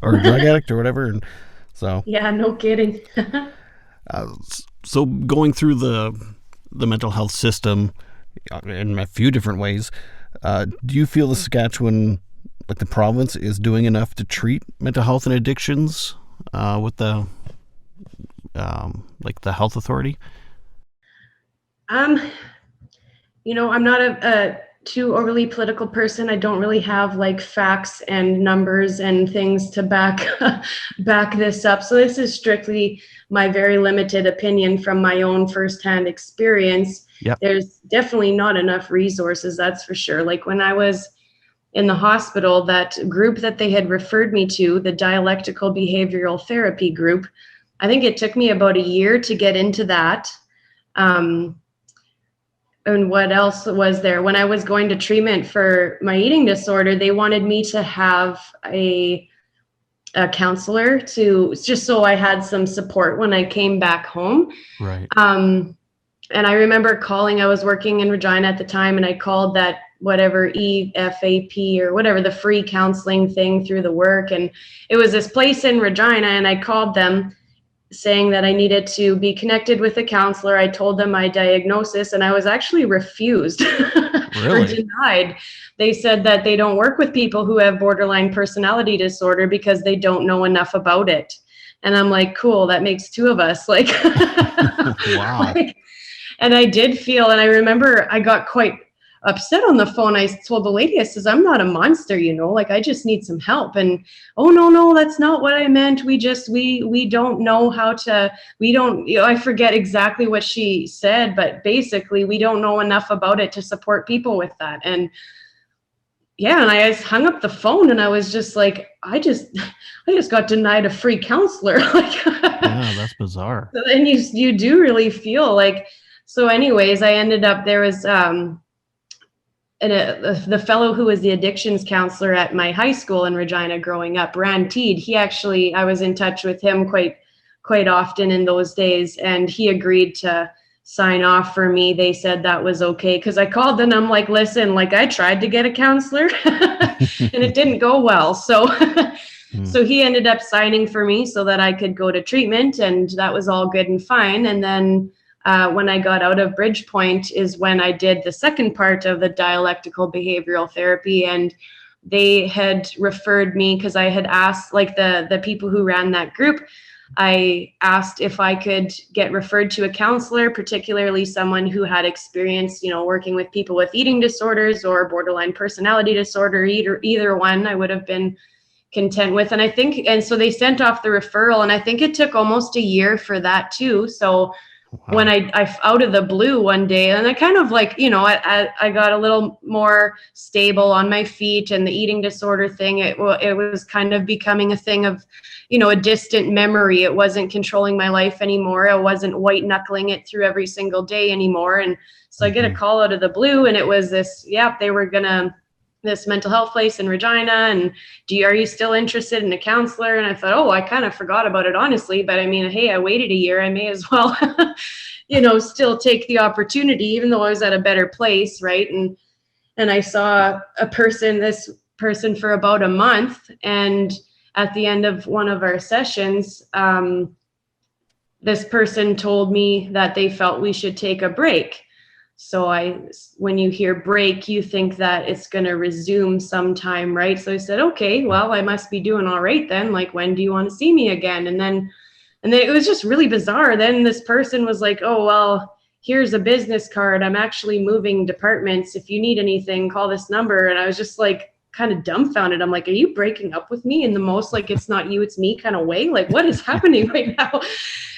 or a drug addict or whatever. And so, Yeah, no kidding. so going through the mental health system in a few different ways, do you feel the Saskatchewan, like the province, is doing enough to treat mental health and addictions with the like the health authority? Um, I'm not a too overly political person. I don't really have like facts and numbers and things to back this up. So this is strictly my very limited opinion from my own firsthand experience. Yep. There's definitely not enough resources, that's for sure. Like, when I was in the hospital, that group that they had referred me to, the dialectical behavioral therapy group, I think it took me about a year to get into that. And what else was there? When I was going to treatment for my eating disorder, they wanted me to have a counselor, to just so I had some support when I came back home. Right. And I remember calling, I was working in Regina at the time, and I called that whatever EFAP or whatever, the free counseling thing through the work. And it was this place in Regina, and I called them saying that I needed to be connected with a counselor. I told them my diagnosis, and I was actually refused or Really? denied. They said that they don't work with people who have borderline personality disorder because they don't know enough about it. And I'm like, cool, that makes two of us. Like, Wow. like, and I did feel, and I remember I got quite upset on the phone. I told the lady, I says, I'm not a monster, like, I just need some help. And, oh, no, that's not what I meant. We don't know how to, we don't, I forget exactly what she said, but basically we don't know enough about it to support people with that. And yeah, and I just hung up the phone, and I was just like, I just got denied a free counselor. Like, Yeah, that's bizarre. and you do really feel like, so anyways, I ended up, there was, the fellow who was the addictions counselor at my high school in Regina growing up, Rand Teed, I was in touch with him quite often in those days, and he agreed to sign off for me. They said that was okay, because I called and I'm like, listen, like I tried to get a counselor and it didn't go well. So so he ended up signing for me so that I could go to treatment, and that was all good and fine. And then when I got out of Bridgepoint is when I did the second part of the dialectical behavioral therapy. And they had referred me, because I had asked, like the people who ran that group, I asked if I could get referred to a counselor, particularly someone who had experience, working with people with eating disorders or borderline personality disorder, either one I would have been content with. And so they sent off the referral, and I think it took almost a year for that too. So wow. When I out of the blue one day, and I kind of like, I got a little more stable on my feet, and the eating disorder thing, it was kind of becoming a thing of, a distant memory. It wasn't controlling my life anymore. I wasn't white knuckling it through every single day anymore. And so I get a call out of the blue, and it was this, they were this mental health place in Regina, and are you still interested in a counselor? And I thought, I kind of forgot about it, honestly, but I mean, hey, I waited a year, I may as well still take the opportunity, even though I was at a better place, right? And I saw this person for about a month, and at the end of one of our sessions, this person told me that they felt we should take a break. So when you hear break, you think that it's going to resume sometime, right? So I said, okay, well, I must be doing all right then. Like, when do you want to see me again? And then it was just really bizarre. Then this person was like, oh, well, here's a business card. I'm actually moving departments. If you need anything, call this number. And I was just like, kind of dumbfounded. I'm like, are you breaking up with me in the most, like, it's not you, it's me kind of way? Like, what is happening right now?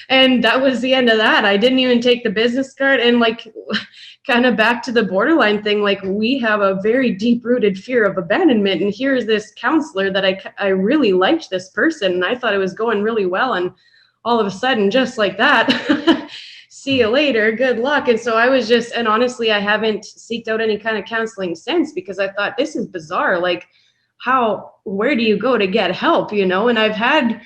And that was the end of that. I didn't even take the business card. And like, kind of back to the borderline thing, like, we have a very deep rooted fear of abandonment. And here's this counselor that I really liked this person, and I thought it was going really well. And all of a sudden, just like that, see you later, good luck. And so I was just, and honestly, I haven't seeked out any kind of counseling since, because I thought, this is bizarre. Like, where do you go to get help? And I've had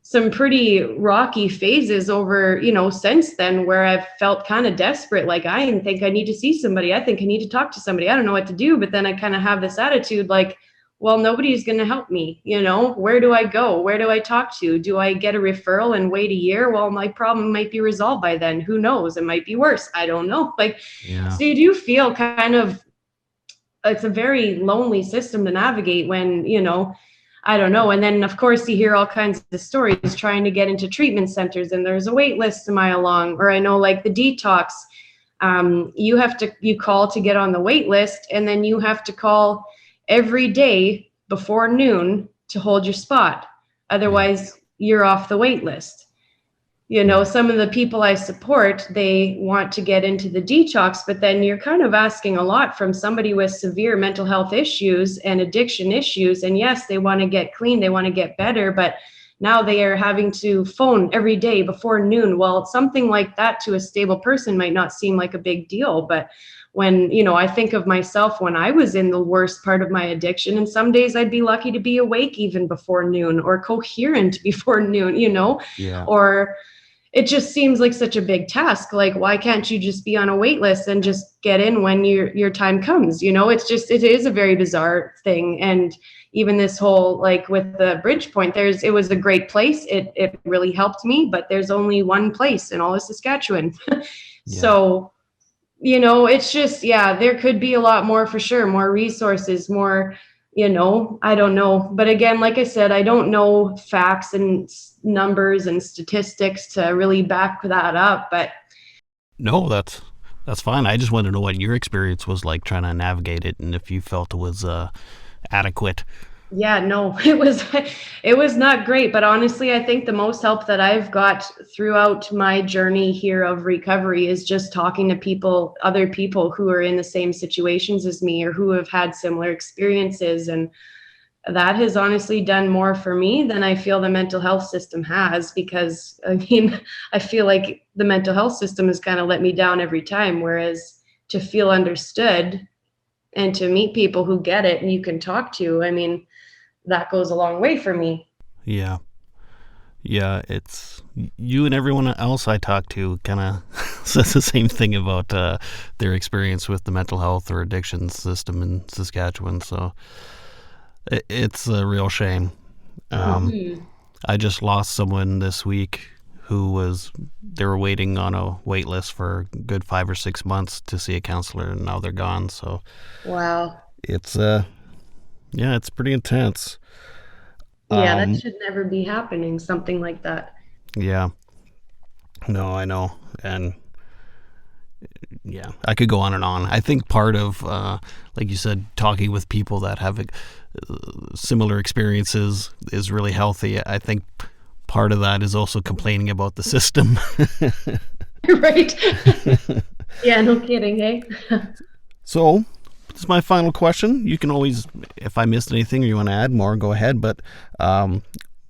some pretty rocky phases over, since then, where I've felt kind of desperate. Like, I think I need to see somebody. I think I need to talk to somebody. I don't know what to do. But then I kind of have this attitude like, well, nobody's going to help me. Where do I go? Where do I talk to? Do I get a referral and wait a year? Well, my problem might be resolved by then. Who knows? It might be worse. I don't know. So you do feel kind of, it's a very lonely system to navigate when, I don't know. And then, of course, you hear all kinds of stories trying to get into treatment centers, and there's a wait list a mile long. Or I know, like, the detox, you call to get on the wait list, and then you have to call every day before noon to hold your spot. Otherwise, you're off the wait list. Some of the people I support, they want to get into the detox, but then you're kind of asking a lot from somebody with severe mental health issues and addiction issues. And yes, they want to get clean, they want to get better, but now they are having to phone every day before noon. Well, something like that to a stable person might not seem like a big deal, but when, I think of myself when I was in the worst part of my addiction, and some days I'd be lucky to be awake even before noon, or coherent before noon, or it just seems like such a big task. Like, why can't you just be on a wait list and just get in when your time comes? It is a very bizarre thing. And even this whole, like, with the Bridgepoint, it was a great place. It really helped me, but there's only one place in all of Saskatchewan. So, it's just, there could be a lot more for sure, more resources, more, I don't know. But again, like I said, I don't know facts and numbers and statistics to really back that up. But no, that's fine. I just wanted to know what your experience was like trying to navigate it, and if you felt it was adequate. Yeah, no, it was not great. But honestly, I think the most help that I've got throughout my journey here of recovery is just talking to other people who are in the same situations as me, or who have had similar experiences. And that has honestly done more for me than I feel the mental health system has, because I feel like the mental health system has kind of let me down every time. Whereas to feel understood and to meet people who get it and you can talk to, I mean, that goes a long way for me. Yeah. Yeah, it's you and everyone else I talk to kind of says the same thing about their experience with the mental health or addiction system in Saskatchewan. So it's a real shame. I just lost someone this week they were waiting on a wait list for a good 5 or 6 months to see a counselor, and now they're gone. So Wow. it's it's pretty intense. Yeah, that should never be happening, something like that. Yeah. No, I know. And yeah, I could go on and on. I think part of, like you said, talking with people that have similar experiences is really healthy. I think part of that is also complaining about the system. Right. Yeah, no kidding, hey? So, this is my final question. You can always, if I missed anything or you want to add more, go ahead. But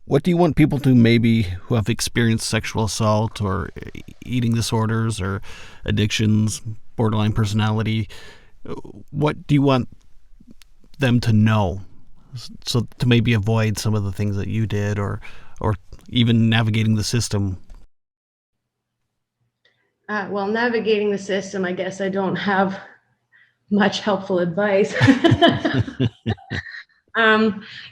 what do you want people to maybe who have experienced sexual assault or eating disorders or addictions, borderline personality, what do you want them to know so to maybe avoid some of the things that you did or even navigating the system? Well, navigating the system, I guess I don't have much helpful advice.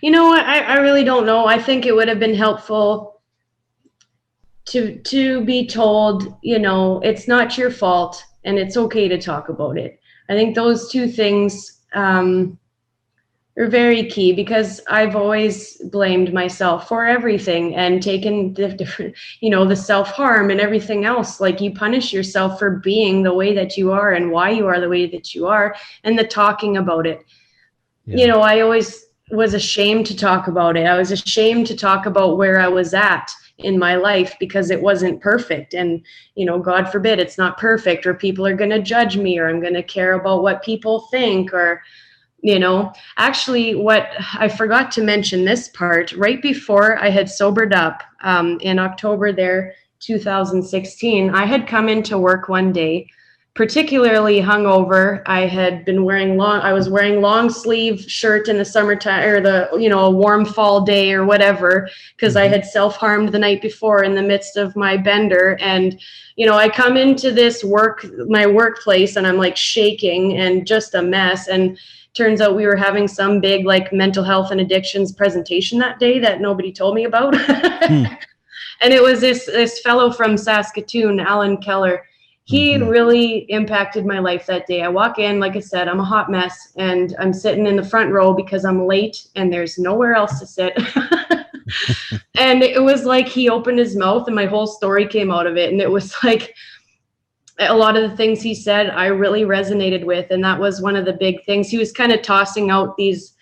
You know what? I really don't know. I think it would have been helpful to be told, you know, it's not your fault and it's okay to talk about it. I think those two things are very key, because I've always blamed myself for everything and taken the different, you know, the self-harm and everything else. Like, you punish yourself for being the way that you are and why you are the way that you are, and the talking about it. Yeah. You know, I always was ashamed to talk about it. I was ashamed to talk about where I was at in my life because it wasn't perfect. And, you know, God forbid it's not perfect, or people are going to judge me, or I'm going to care about what people think, or, you know, actually what I forgot to mention this part, right before I had sobered up in October there, 2016, I had come into work one day, particularly hungover. I was wearing long sleeve shirt in the summertime, or a warm fall day or whatever, because I had self-harmed the night before in the midst of my bender. And, you know, I come into my workplace, and I'm like shaking and just a mess. And turns out we were having some big like mental health and addictions presentation that day that nobody told me about. And it was this fellow from Saskatoon, Alan Keller. He really impacted my life that day. I walk in, like I said, I'm a hot mess, and I'm sitting in the front row because I'm late and there's nowhere else to sit. And it was like he opened his mouth and my whole story came out of it. And it was like, a lot of the things he said, I really resonated with. And that was one of the big things. He was kind of tossing out these,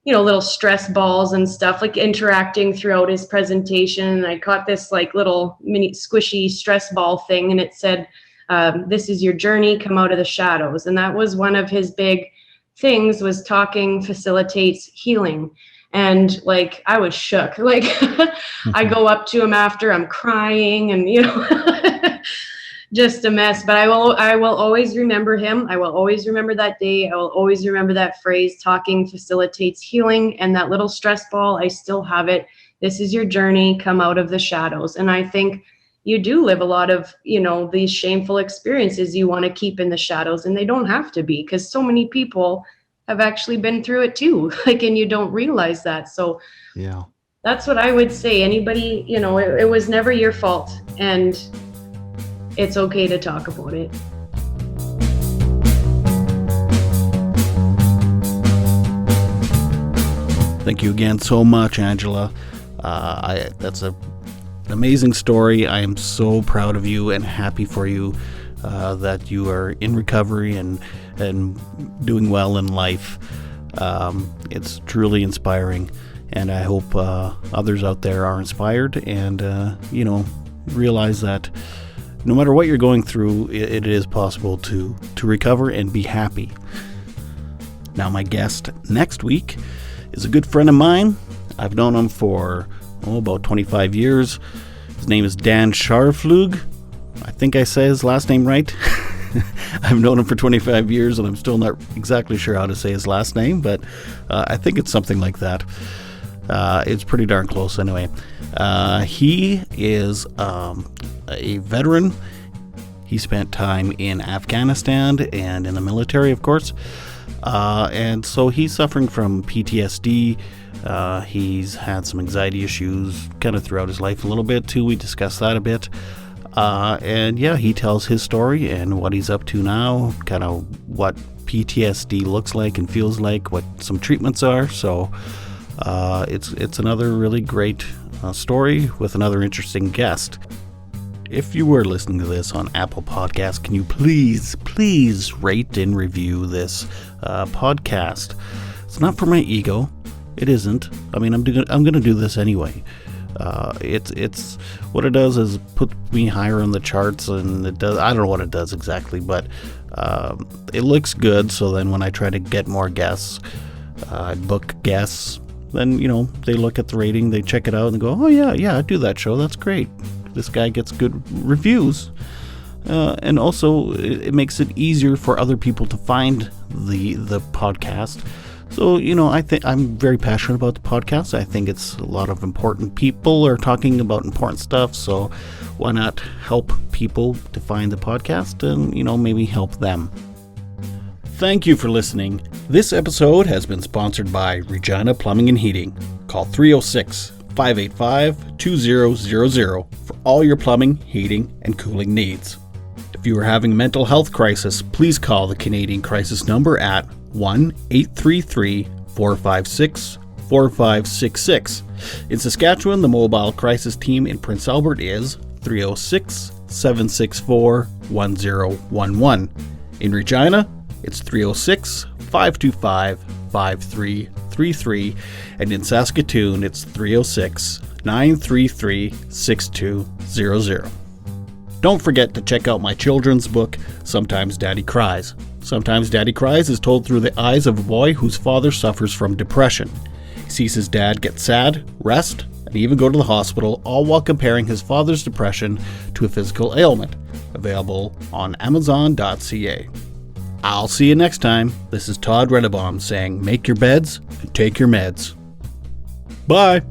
you know, little stress balls and stuff, like interacting throughout his presentation. And I caught this like little mini squishy stress ball thing. And it said, this is your journey, come out of the shadows. And that was one of his big things, was talking facilitates healing. And like, I was shook. Like, I go up to him after, I'm crying, and, you know, just a mess. But I will always remember him. I will always remember that day. I will always remember that phrase, talking facilitates healing. And that little stress ball, I still have it. This is your journey, come out of the shadows. And I think you do live a lot of, you know, these shameful experiences you want to keep in the shadows, and they don't have to be, because so many people have actually been through it too. Like, and you don't realize that. So yeah, that's what I would say. Anybody, you know, it was never your fault, and it's okay to talk about it. Thank you again so much, Angela. That's an amazing story. I am so proud of you and happy for you that you are in recovery and doing well in life. It's truly inspiring, and I hope others out there are inspired and you know, realize that no matter what you're going through, it is possible to recover and be happy. Now, my guest next week is a good friend of mine. I've known him for about 25 years. His name is Dan Scharflug. I think I say his last name right. I've known him for 25 years, and I'm still not exactly sure how to say his last name, but I think it's something like that. It's pretty darn close anyway. He is a veteran. He spent time in Afghanistan and in the military, of course. And so he's suffering from PTSD. He's had some anxiety issues kind of throughout his life a little bit too. We discussed that a bit. And yeah, he tells his story and what he's up to now, kind of what PTSD looks like and feels like, what some treatments are. So it's another really great story with another interesting guest. If you were listening to this on Apple Podcasts, can you please rate and review this podcast? It's not for my ego. It isn't. I mean, I'm going to do this anyway. It's what it does is put me higher on the charts, and it does. I don't know what it does exactly, but it looks good. So then, when I try to get more guests, I book guests. Then they look at the rating, they check it out, and go, "Oh yeah, I do that show. That's great. This guy gets good reviews." And also, it makes it easier for other people to find the podcast. So, I think I'm very passionate about the podcast. I think it's a lot of important people are talking about important stuff. So why not help people to find the podcast and, maybe help them. Thank you for listening. This episode has been sponsored by Regina Plumbing and Heating. Call 306-585-2000 for all your plumbing, heating, and cooling needs. If you are having a mental health crisis, please call the Canadian crisis number at 1-833-456-4566. In Saskatchewan, the mobile crisis team in Prince Albert is 306-764-1011. In Regina, it's 306-525-5333, and in Saskatoon, it's 306-933-6200. Don't forget to check out my children's book, Sometimes Daddy Cries. Sometimes Daddy Cries is told through the eyes of a boy whose father suffers from depression. He sees his dad get sad, rest, and even go to the hospital, all while comparing his father's depression to a physical ailment. Available on Amazon.ca. I'll see you next time. This is Todd Renebaum saying, make your beds and take your meds. Bye.